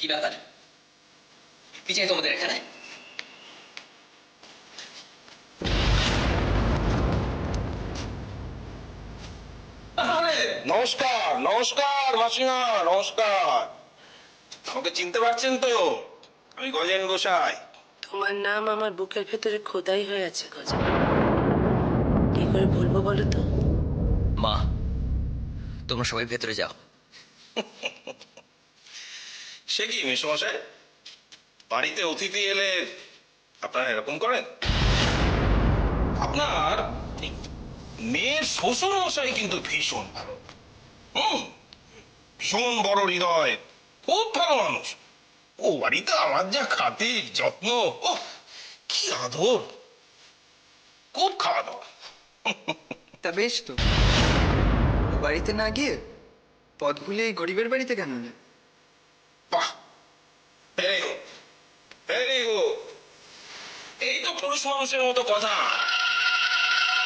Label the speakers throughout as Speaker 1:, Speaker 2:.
Speaker 1: কি ব্যাপার? কি চাই তোমাদের এখানে?
Speaker 2: নমস্কার নমস্কার মাসিমা, নমস্কার। আমাকে চিনতে পারছেন তো? আমি গজেন গোসাই।
Speaker 3: তোমার নাম আমার বুকের ভেতরে খোদাই হয়ে আছে গজা। কি করে বলবো বলো তো?
Speaker 1: মা, তোমরা সবাই ভেতরে যাও।
Speaker 2: সে কি মেসমশাই, বাড়িতে অতিথি এলে আপনারা এরকম করেন? আপনার মেয়ের শ্বশুর মশাই কিন্তু ভীষণ ভালো। ভীষণ বড় হৃদয়, খুব ভালো মানুষ। ও বাড়িতে আমার যা খাতির যত্ন, ও কি আদর, খুব খাওয়া দাওয়া।
Speaker 4: তা বেশ তো, ও বাড়িতে না গিয়ে পথ ভুলে এই গরিবের বাড়িতে কেন এলে?
Speaker 2: বাহ, ভেরি গুড, ভেরি গুড। এই তো পুরুষ মানুষের মতো কথা।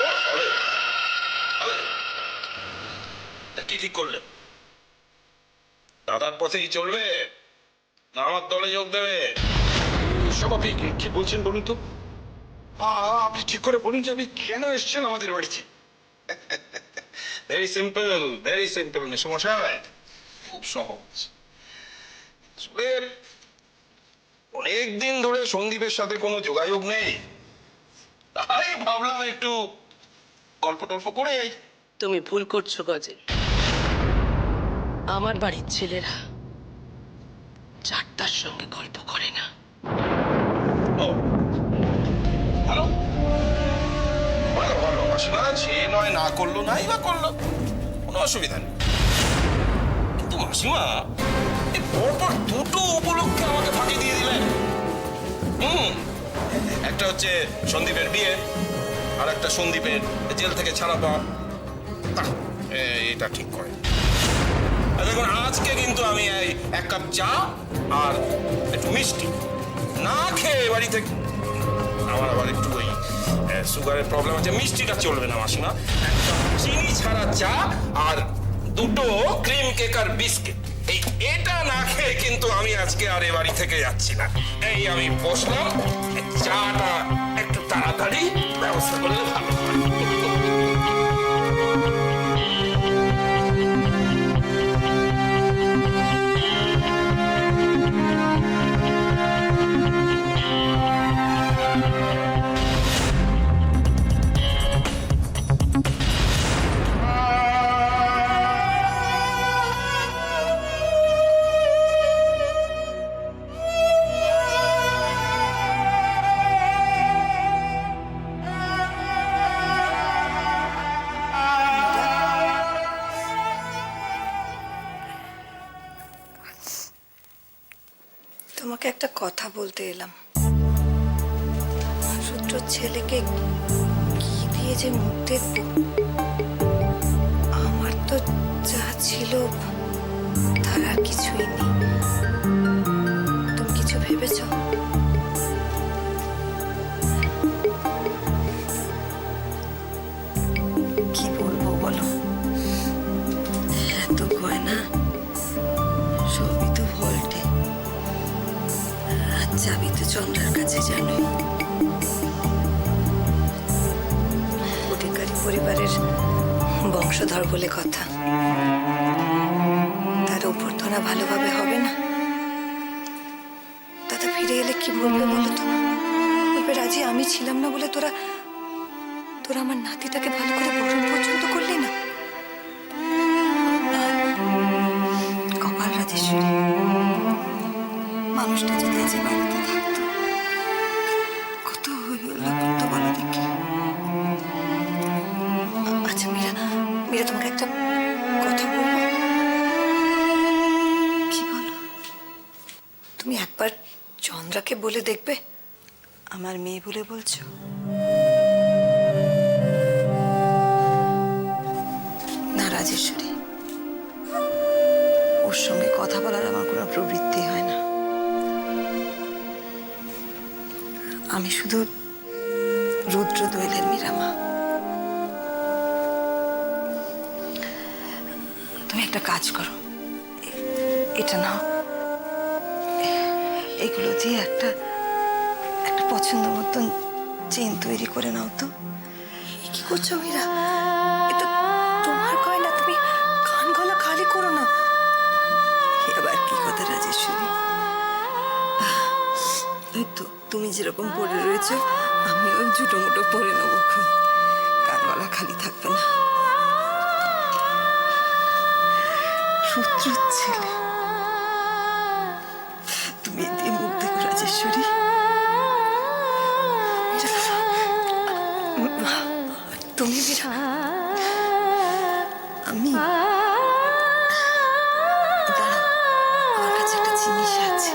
Speaker 2: ও, হবে, হবে। তা কি ঠিক করলে? দাদার পথেই চলবে না আমার দলে যোগ দেবে?
Speaker 4: সব আপনি কি বলছেন বলুন তো? আপনি ঠিক করে বলুন যে আপনি কেন এসেছেন আমাদের বাড়িতে?
Speaker 2: ভেরি সিম্পল, ভেরি সিম্পল মেসমশাই, খুব সহজ। আসলে অনেকদিন ধরে সন্দীপের সাথে কোনো যোগাযোগ নেই, তাই ভাবলাম একটু গল্প টল্প করে যাই।
Speaker 3: তুমি ভুল করছো গজেন। আমার বাড়ির ছেলেরা চারটার সঙ্গে গল্প করে না।
Speaker 2: ও, ভালো ভালো ভালো মাসিমা, সে নয় না করলো, নাই বা করলো, কোনো অসুবিধা নেই। কিন্তু মাসিমা, এই পরপর দুটো উপলক্ষে আমাকে ফাঁকি দিয়ে দিলেন। একটা হচ্ছে সন্দীপের বিয়ে, আর একটা সন্দীপের জেল থেকে ছাড়া পাওয়া। এটা ঠিক করে। দেখুন, আজকে কিন্তু আমি এই এক কাপ চা আর একটু মিষ্টি না খেয়ে বাড়ি থেকে, আমার আবার একটু ওই সুগারের প্রবলেম আছে, মিষ্টিটা চলবে না মাসিমা। একটা চিনি ছাড়া চা আর দুটো ক্রিম কেক আর বিস্কিট, এটা না খেয়ে কিন্তু আমি আজকে আর এ বাড়ি থেকে যাচ্ছি না। এই আমি বসলাম, চাটা একটু তাড়াতাড়ি ব্যবস্থা করলে ভালো হয়।
Speaker 5: তোমাকে একটা কথা বলতে এলাম। সূত্র ছেলেকে কি দিয়ে যে মুখ দেখবো, আমার তো যা ছিল তার আর কিছুই নেই। তুমি কিছু ভেবেছ? কি বলবো বলো? এত গয়না সবই তো ভল্টে, চাবি তো চন্দ্রার কাছে, জানো। অধিকারী পরিবারের বংশধর বলে কথা, তার অভ্যর্থনা ভালোভাবে হবে না। দাদা ফিরে এলে কি বলবে বলো তো? বলবে রাজি আমি ছিলাম না বলে তোরা তোরা আমার নাতিটাকে ভালো করে বরণ পর্যন্ত করলি না। কপাল রাজেশ্বরী, মানুষটা যদি আজ বাড়িতে থাকতো, কত হই হল্লা করতো বলো দেখি। আচ্ছা মীরা, মীরা তোমাকে একটা কথা বলবো? কি বলো? তুমি একবার চন্দ্রাকে বলে দেখবে আমার মেয়ে বলে বলছো। না রাজেশ্বরী, ওর সঙ্গে কথা বলার আমার কোনো প্রবৃত্তি হয় না। আমি শুধু রুদ্র দোয়েলের মীরামা। তুমি একটা কাজ করো, এটা নাও, এগুলো দিয়ে একটা একটা পছন্দ মতন চেন তৈরি করে নাও তো। কি করছো মীরা? এটা তোমার গয়না, তুমি কান গলা খালি করো না। এবার কি কথা রাজেশ্বরী? এই তো তুমি যেরকম পরে রয়েছো আমিও জুটো মুটো পরে নেবো, কান গলা খালি থাকবে না। শত্রুর ছেলে, তুমি দিয়ে মুখ দেখো রাজেশ্বরী। তুমি মীরা, আমি দাঁড়াও, আমার কাছে একটা জিনিস আছে।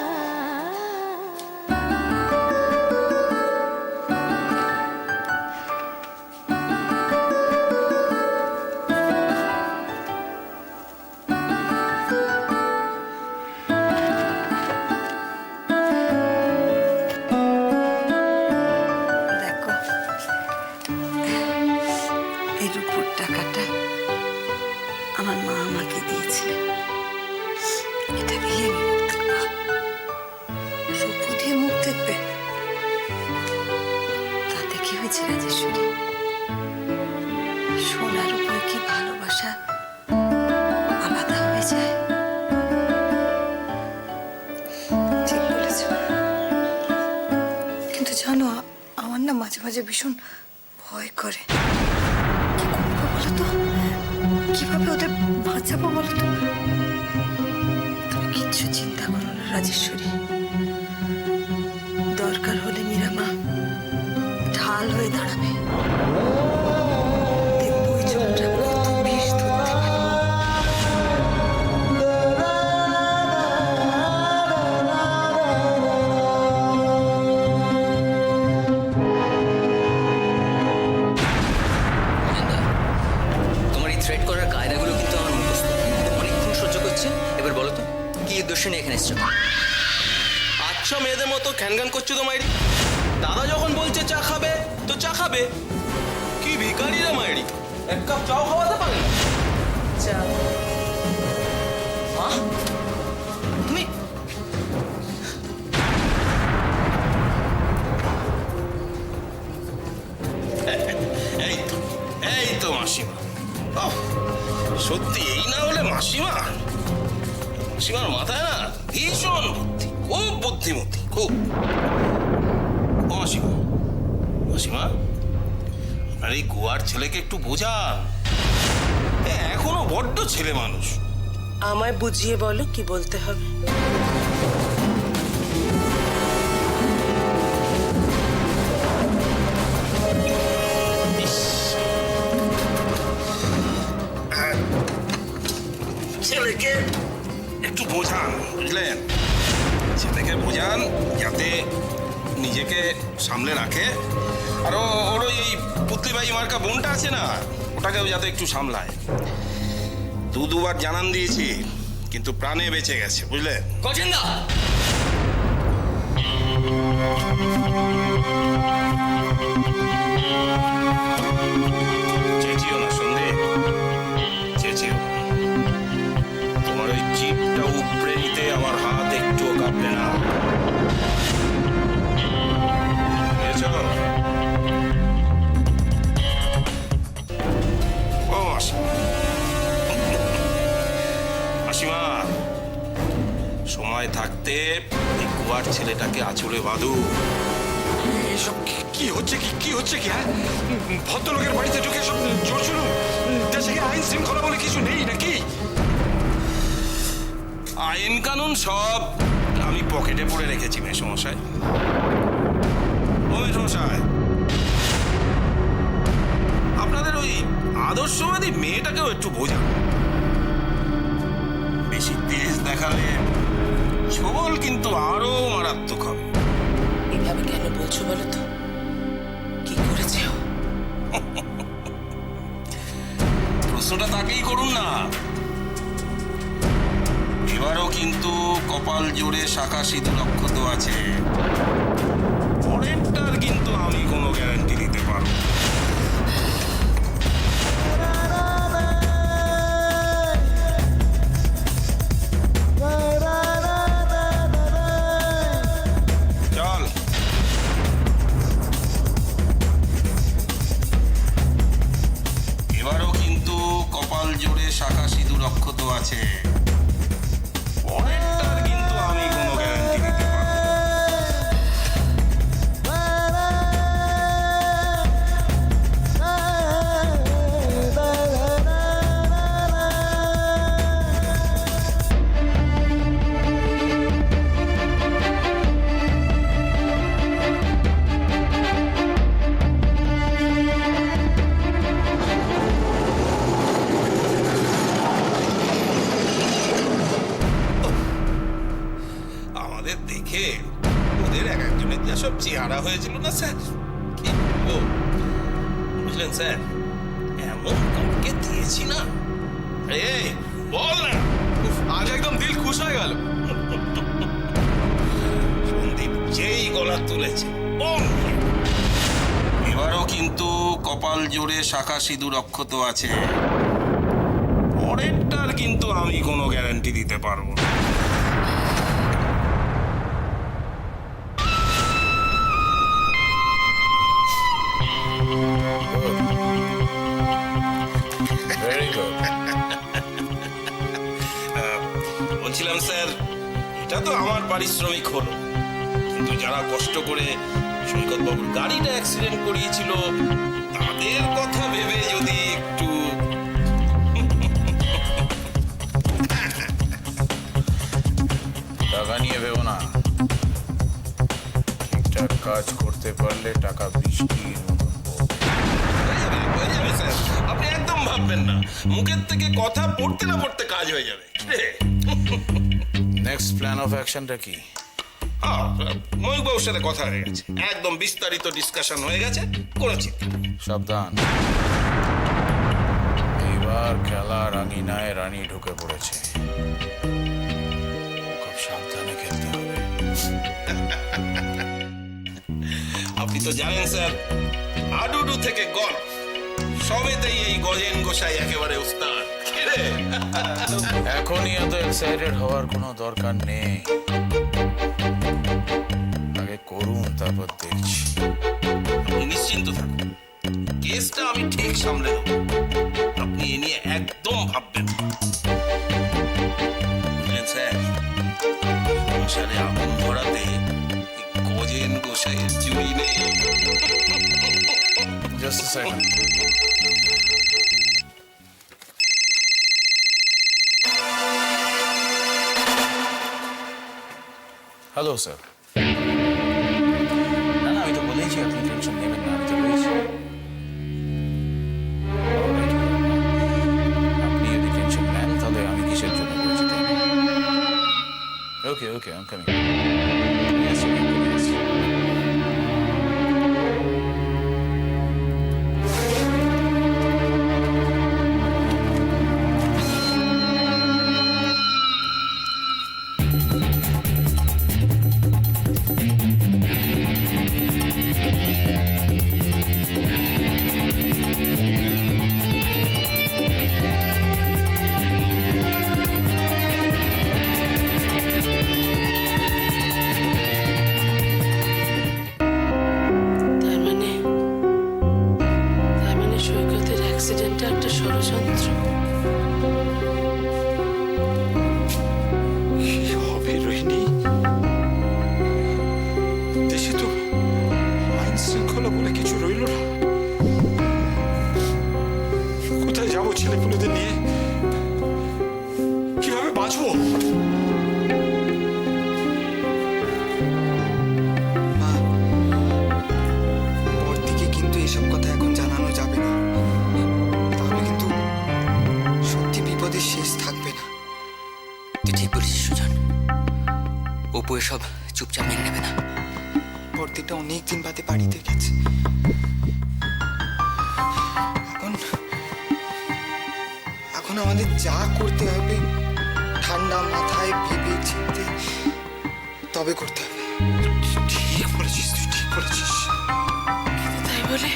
Speaker 5: দেখো, এই রূপোর টাকাটা আমার মা আমাকে দিয়েছিলেন। এটা দিয়ে আমি মুখ দেখবো। রূপো দিয়ে মুখ দেখবে, তাতে কি হয়েছে রাজেশ্বরী? সোনার উপর কি ভালোবাসা আলাদা হয়ে যায়? ঠিক বলেছ, কিন্তু জানো আমার না মাঝে মাঝে ভীষণ ভয় করে। কি করবো বলো তো? কিভাবে ওদের বাঁচাবো বলো তো? তুমি কিচ্ছু চিন্তা করো না রাজেশ্বরী। দরকার হলে মীরা মা ঢাল হয়ে দাঁড়াবে। দেখবো ওই জলটা কত বিষ ধরতে পারে।
Speaker 1: অনিন্দা, তোমার এই থ্রেট করার কায়দাগুলো কিন্তু আমার মুখস্থ। অনেকক্ষণ সহ্য করছে, এবার বলো তো কি উদ্দেশ্য নিয়ে এখানে এসছো?
Speaker 2: আচ্ছা, মেয়েদের মতো খ্যানখ্যান করছো তো মাইরি। দাদা যখন বলছে চা খাবে তো চা খাবে। কি ভিখারি রে মাইরি, এক কাপ চাও খাওয়াতে পারে না?
Speaker 1: চা? মা, তুমি
Speaker 2: এই তো মাসিমা। ওহ, সত্যি এই না হলে মাসিমা। মাসিমার মাথায় না ভীষণ বুদ্ধি, খুব বুদ্ধিমতী, খুব। ও মাসিমা, মাসিমা আপনার এই গোয়ার ছেলেকে একটু বোঝান। এখনো বড্ড ছেলে মানুষ।
Speaker 3: আমায় বুঝিয়ে বলো কি বলতে হবে।
Speaker 2: ইস, ছেলেকে একটু বোঝান, বুঝলেন? ছেলেকে বোঝান যাতে নিজেকে সামলে রাখে। আর ওর এই পুতলিবাই মার্কা বোনটা আছে না, ওটাকেও যাতে একটু সামলায়। দুবার জানান দিয়েছি, কিন্তু প্রাণে বেঁচে গেছে, বুঝলেন?
Speaker 1: গজেন্দা,
Speaker 2: চেঁচিও না সন্দীপ, চেঁচিও না। তোমার ওই জিপটা উপড়ে নিতে আমার হাত একটুও কাঁপবে না, বুঝেছো? ও মাসিমা, মাসিমা, সময় থাকতে এই কুয়ার ছেলেটাকে আঁচড়ে বাঁধু।
Speaker 4: এসব কি হচ্ছে? কি হচ্ছে কি? হ্যাঁ, ভদ্রলোকের বাড়িতে ঢুকে সব জোর শুনুন। দেশে কি আইন শৃঙ্খলা বলে কিছু নেই নাকি?
Speaker 2: আইন কানুন সব আমি পকেটে পড়ে রেখেছি মেসমশাই। ও মেসমশাই, আপনাদের ওই আদর্শবাদী মেয়েটাকেও একটু বোঝান। বেশি তেজ দেখালে ছবল কিন্তু আরো মারাত্মক হবে।
Speaker 3: এভাবে কেন বলছো বলো তো? কি করেছে ও?
Speaker 2: প্রশ্নটা তাকেই করুন না। এবারও কিন্তু কপাল জোরে শাখা সিঁদুর অক্ষত আছে। পরেরটার কিন্তু আমি কোনো গ্যারান্টি দিতে পারবো না। দক্ষ তো আছে, পরেরটার কিন্তু আমি কোনো গ্যারান্টি দিতে পারবো না। আমাদের দেখে ওদের এক একজনের যা সব চেহারা হয়েছিল না স্যার, কি বলবো, বুঝলেন স্যার, এমন কাউকে দিয়েছি না, এই বল না,
Speaker 4: আজ একদম দিল খুশ হয়ে গেল।
Speaker 2: সন্দীপ যেই গলা তুলেছে অমনি। এবারও কিন্তু কপাল জোরে শাখা সিঁদুর অক্ষত আছে, পরেরটার কিন্তু আমি কোনো গ্যারান্টি দিতে পারবো না।
Speaker 4: Very good.
Speaker 2: বলছিলাম স্যার, এটা তো আমার পারিশ্রমিক হলো, কিন্তু যারা কষ্ট করে সৈকত বাবুর গাড়িটা অ্যাক্সিডেন্ট করিয়েছিল তাদের কথা ভেবে যদি একটু
Speaker 6: টাকা নিয়ে ভেবো না, ঠিকঠাক কাজ করতে পারলে টাকা বৃষ্টির মতন পড়বে।
Speaker 2: হয়ে যাবে স্যার, আপনি একদম ভাববেন না, মুখের থেকে কথা পড়তে না পড়তে কাজ হয়ে যাবে।
Speaker 6: নেক্সট প্ল্যান অফ অ্যাকশনটা কি?
Speaker 2: ময়ূকবাবুর সাথে কথা হয়ে গেছে, একদম বিস্তারিত ডিসকাশন হয়ে গেছে, করেছি।
Speaker 6: সাবধান, এইবার খেলা রাঙিনায় রানী ঢুকে পড়েছে, খুব সাবধানে খেলতে হবে।
Speaker 2: আপনি তো জানেন স্যার, হাডুডু থেকে গল্প সবেতেই এই গজেন গোসাই একেবারে উস্তাদ। কি রে?
Speaker 6: এখনই এত এক্সাইটেড হওয়ার কোনো দরকার নেই, আগে করুন তারপর দেখছি।
Speaker 2: আপনি নিশ্চিন্ত থাকুন, কেসটা আমি ঠিক সামলে দেবো, আপনি এ নিয়ে একদম ভাববেন না। বুঝলেন স্যার, সংসারে আগুন ধরাতে এই গজেন গোসাইয়ের জুড়ি নেই।
Speaker 6: জাস্ট আ সেকেন্ড। Hello sir. না না, আমি তো বলেইছি আপনি টেনশন নেবেন না, আমি তো রয়েছি। আপনি যদি টেনশন নেন তাহলে আমি কিসের জন্য বলছি? ওকে ওকে, আই এম কামিং।
Speaker 3: তার মানে সৈকতের অ্যাক্সিডেন্টটা একটা ষড়যন্ত্র।
Speaker 4: কি হবে রোহিণী? দেশে তো আইন শৃঙ্খলা বলে কিছু রইল না। কোথায় যাবো ছেলেপুলেদের নিয়ে? কিভাবে বাঁচবো?
Speaker 7: বড়দিকে কিন্তু এসব কথা এখন জানানো যাবে না, তাহলে কিন্তু সত্যি বিপদের শেষ থাকবে না।
Speaker 1: তুই ঠিক বলেছিস সুজন, অপু এসব চুপচাপ মেনে নেবে না।
Speaker 7: বড়দিটা অনেকদিন বাদে বাড়িতে গেছে, এখন আমাদের যা করতে হবে ঠান্ডা মাথায় ভেবে চিনতে তবে করতে হবে।
Speaker 4: ঠিক বলেছিস, তুই ঠিক বলেছিস।
Speaker 3: তাই বলে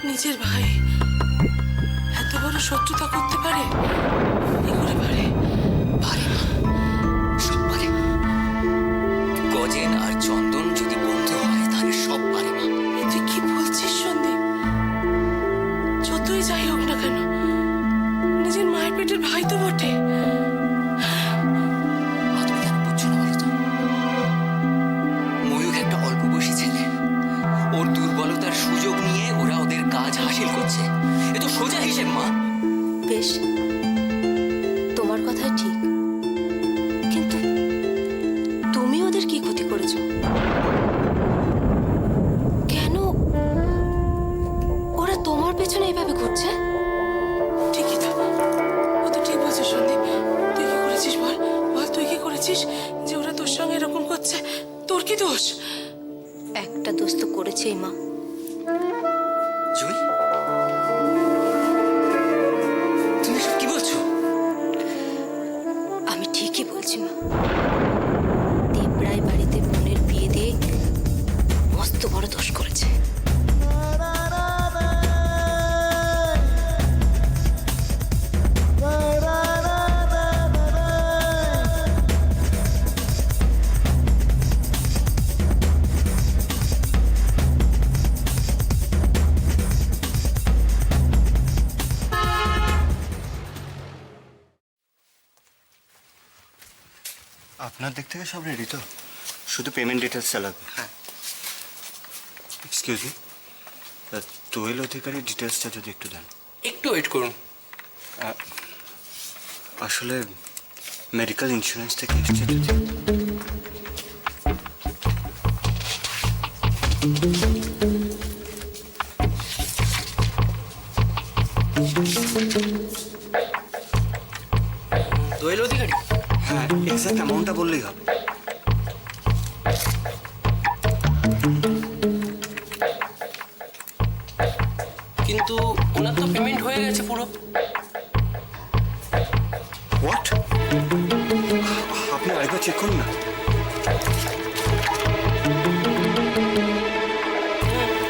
Speaker 3: নিজের ভাই এত বড় শত্রুতা করতে পারে? কি করে পারে?
Speaker 1: পারে না, সব পারে। গজেন আর চন্দন যদি বন্ধু হয় তাহলে সব পারে না।
Speaker 3: তুই কি বলছিস সন্দীপ? যতই যাই হোক না কেন, নিজের মায়ের পেটের ভাই তো বটে।
Speaker 1: মা, তুমি কেন বুঝছো না বলো তো? ময়ূর একটা অল্প বয়সী ছেলে, ওর দুর্বলতার সুযোগ নিয়ে ওরা ওদের কাজ হাসিল করছে। এ তো সোজা হিসেব মা।
Speaker 5: বেশ, তোমার কথাই ঠিক, কিন্তু তুমি ওদের কি ক্ষতি করেছো? কেন ওরা তোমার পেছনে এইভাবে ঘুরছে?
Speaker 3: ঠিকই তো, ও তো ঠিক বলছে সন্দীপ। তুই কি করেছিস বল, বল তুই কি করেছিস যে ওরা তোর সঙ্গে এরকম করছে? তোর কি দোষ?
Speaker 5: একটা দোষ তো করেছেই মা।
Speaker 1: জুই, তুমি সব কি বলছো?
Speaker 5: আমি ঠিকই বলছি মা। দেবরায় বাড়িতে বোনের বিয়ে দিয়ে মস্ত বড় দোষ করেছে।
Speaker 8: আপনার দিক থেকে সব রেডি তো? শুধু পেমেন্ট ডিটেলসটা লাগবে।
Speaker 7: হ্যাঁ।
Speaker 8: এক্সকিউজ মি, দোয়েল অধিকারী ডিটেলসটা যদি একটু দেন।
Speaker 1: একটু ওয়েট করুন।
Speaker 8: আসলে মেডিকেল ইন্স্যুরেন্স থেকে এসছে যদি।
Speaker 1: দোয়েল অধিকারী?
Speaker 8: হ্যাঁ, এক্সাক্ট অ্যামাউন্টটা বললেই হবে।
Speaker 1: কিন্তু ওনার তো পেমেন্ট হয়ে গেছে পুরো।
Speaker 8: হোয়াট? আপনি আরেকবার চেক করুন না।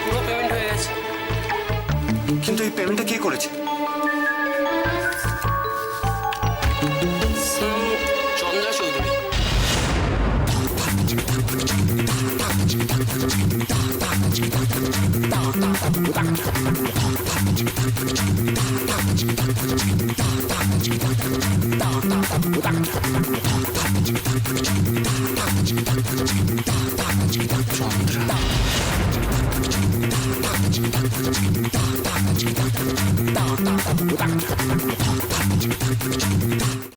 Speaker 1: পুরো পেমেন্ট হয়ে গেছে।
Speaker 8: কিন্তু এই পেমেন্টটা কে করেছে?
Speaker 1: চন্দ্রা চৌধুরী।
Speaker 8: চন্দ্রা